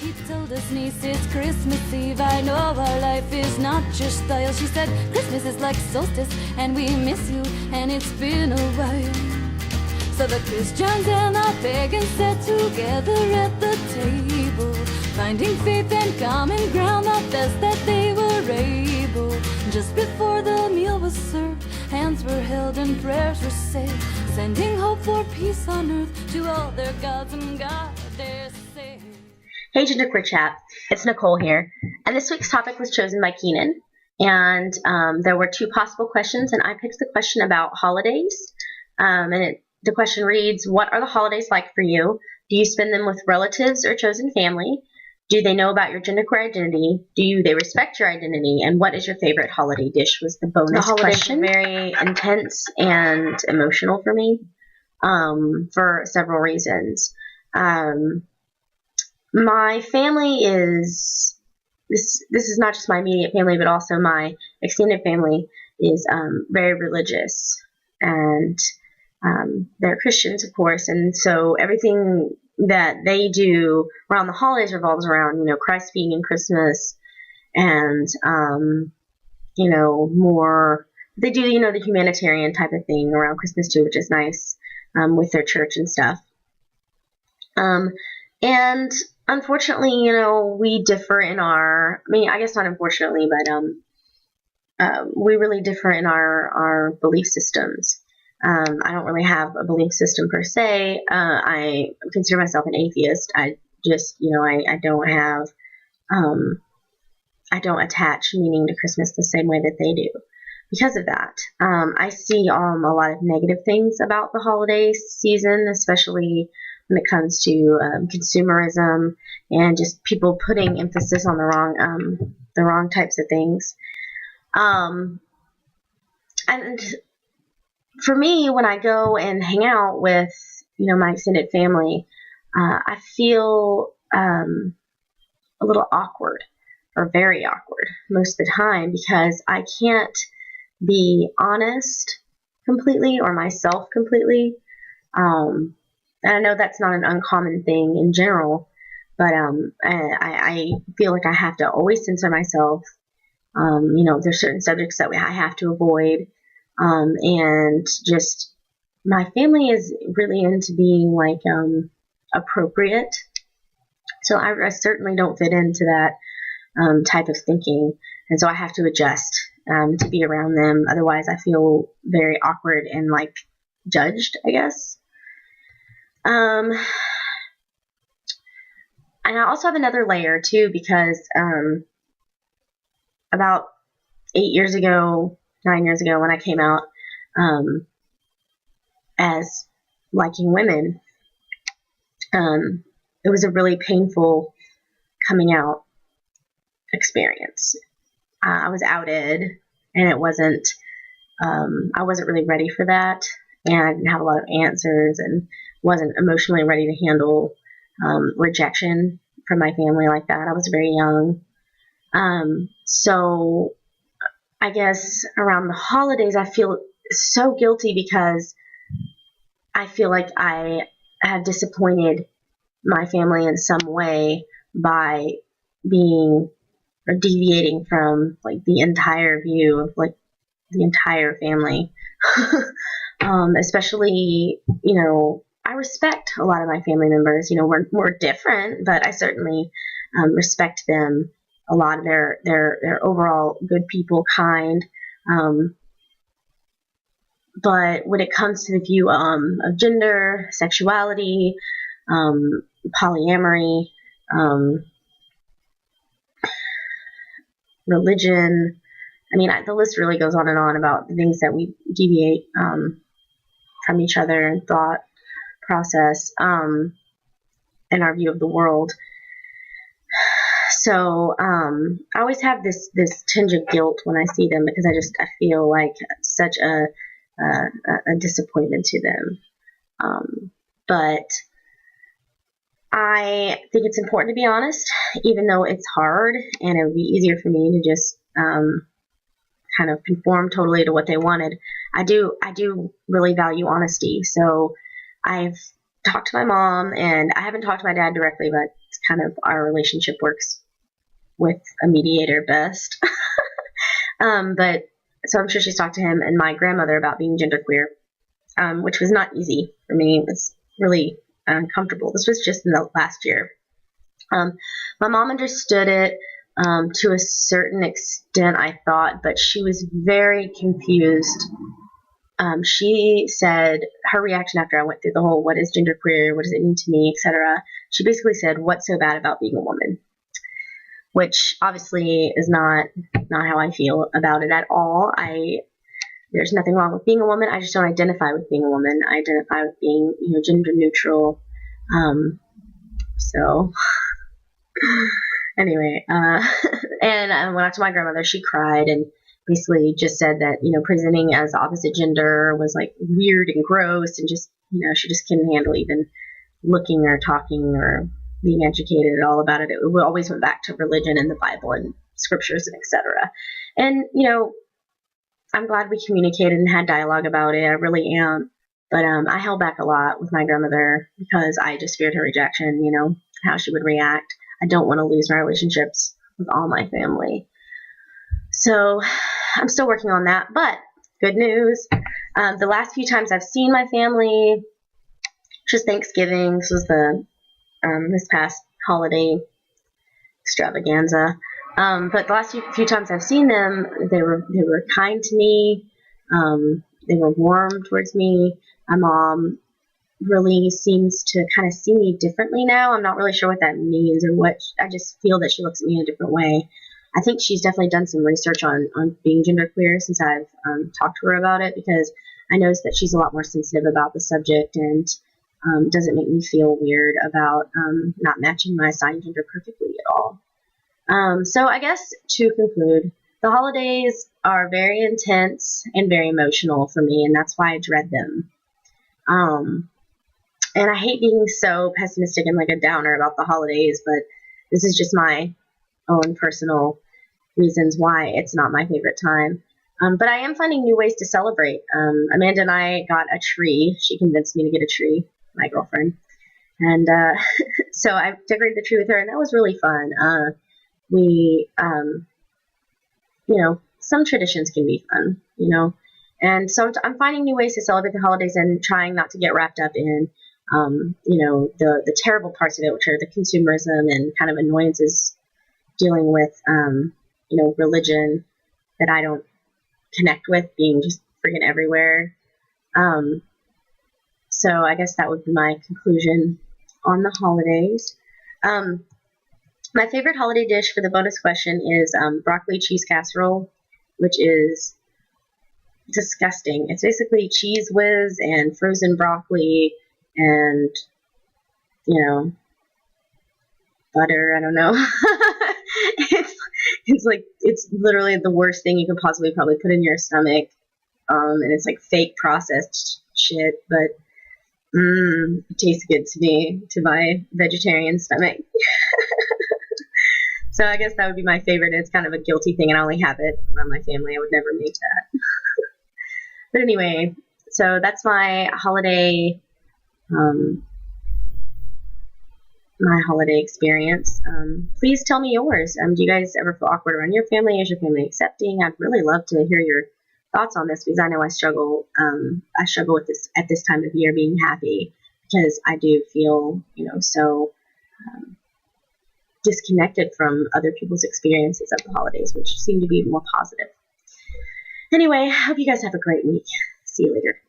He told us, niece, it's Christmas Eve. I know our life is not your style. She said, Christmas is like solstice, and we miss you, and it's been a while. So the Christians and the pagans sat together at the table, finding faith and common ground the best that they were able. Just before the meal was served, hands were held and prayers were said, sending hope for peace on earth to all their gods and God their Savior. Hey Gender Chat, it's Nicole here, and this week's topic was chosen by Keenan, and there were two possible questions, and I picked the question about holidays, the question reads, what are the holidays like for you? Do you spend them with relatives or chosen family? Do they know about your genderqueer identity? Do they respect your identity? And what is your favorite holiday dish was the bonus question. The holidays are very intense and emotional for me for several reasons. My family is, this is not just my immediate family, but also my extended family is very religious, and they're Christians, of course, and so everything that they do around the holidays revolves around, Christ being in Christmas, and, more, they do, the humanitarian type of thing around Christmas too, which is nice, with their church and stuff. And unfortunately, we differ in I guess not unfortunately, but we really differ in our belief systems. I don't really have a belief system per se. I consider myself an atheist. I just, I don't have, I don't attach meaning to Christmas the same way that they do. Because of that, I see a lot of negative things about the holiday season, especially when it comes to consumerism and just people putting emphasis on the wrong types of things. And for me, when I go and hang out with, my extended family, I feel a little awkward, or very awkward most of the time, because I can't be honest completely or myself completely. And I know that's not an uncommon thing in general, but I feel like I have to always censor myself. There's certain subjects that I have to avoid. And just my family is really into being appropriate. So I certainly don't fit into that type of thinking. And so I have to adjust to be around them. Otherwise I feel very awkward and judged, I guess. And I also have another layer too, because about 9 years ago, when I came out as liking women, it was a really painful coming out experience. I was outed, and it wasn't, I wasn't really ready for that, and I didn't have a lot of answers, and wasn't emotionally ready to handle rejection from my family like that. I was very young. So I guess around the holidays, I feel so guilty because I feel like I have disappointed my family in some way by being or deviating from the entire view of the entire family. Especially, I respect a lot of my family members. We're different, but I certainly respect them a lot. They're overall good people, kind. But when it comes to the view of gender, sexuality, polyamory, religion, the list really goes on and on about the things that we deviate from each other in thought process and our view of the world. So I always have this tinge of guilt when I see them, because I feel like such a disappointment to them. But I think it's important to be honest, even though it's hard, and it would be easier for me to just kind of conform totally to what they wanted. I do really value honesty. So I've talked to my mom, and I haven't talked to my dad directly, but it's kind of our relationship works with a mediator best. But so I'm sure she's talked to him and my grandmother about being genderqueer, which was not easy for me. It was really uncomfortable. This was just in the last year. My mom understood it to a certain extent, I thought, but she was very confused. She said her reaction after I went through the whole what is genderqueer, what does it mean to me, etc. She basically said, "What's so bad about being a woman?" Which obviously is not how I feel about it at all. There's nothing wrong with being a woman. I just don't identify with being a woman. I identify with being, gender neutral. So anyway, and I went out to my grandmother. She cried and basically just said that, presenting as opposite gender was like weird and gross, and just, she just couldn't handle even looking or talking or being educated at all about it. It always went back to religion and the Bible and scriptures and etc. And, I'm glad we communicated and had dialogue about it. I really am. But I held back a lot with my grandmother because I just feared her rejection, how she would react. I don't want to lose my relationships with all my family. So I'm still working on that. But good news. The last few times I've seen my family, just Thanksgiving, this was this past holiday extravaganza. But the last few times I've seen them, they were kind to me. They were warm towards me. My mom really seems to kind of see me differently now. I'm not really sure what that means or what. I just feel that she looks at me in a different way. I think she's definitely done some research on being genderqueer since I've talked to her about it, because I noticed that she's a lot more sensitive about the subject and doesn't make me feel weird about not matching my assigned gender perfectly at all. So I guess to conclude, the holidays are very intense and very emotional for me, and that's why I dread them. And I hate being so pessimistic and like a downer about the holidays, but this is just my own personal reasons why it's not my favorite time. But I am finding new ways to celebrate. Amanda and I got a tree. She convinced me to get a tree, my girlfriend. And so I decorated the tree with her, and that was really fun. Some traditions can be fun, and so I'm finding new ways to celebrate the holidays and trying not to get wrapped up in, the terrible parts of it, which are the consumerism and kind of annoyances dealing with, religion that I don't connect with, being just freaking everywhere. So I guess that would be my conclusion on the holidays. My favorite holiday dish for the bonus question is broccoli cheese casserole, which is disgusting. It's basically cheese whiz and frozen broccoli and, butter. I don't know. It's literally the worst thing you could possibly probably put in your stomach. And it's like fake processed shit, but it tastes good to me, to my vegetarian stomach. So I guess that would be my favorite. It's kind of a guilty thing, and I only have it around my family. I would never make that. But anyway, so that's my holiday experience. Please tell me yours. Do you guys ever feel awkward around your family? Is your family accepting? I'd really love to hear your thoughts on this, because I know I struggle with this at this time of year, being happy, because I do feel, so disconnected from other people's experiences of the holidays, which seem to be more positive. Anyway, I hope you guys have a great week. See you later.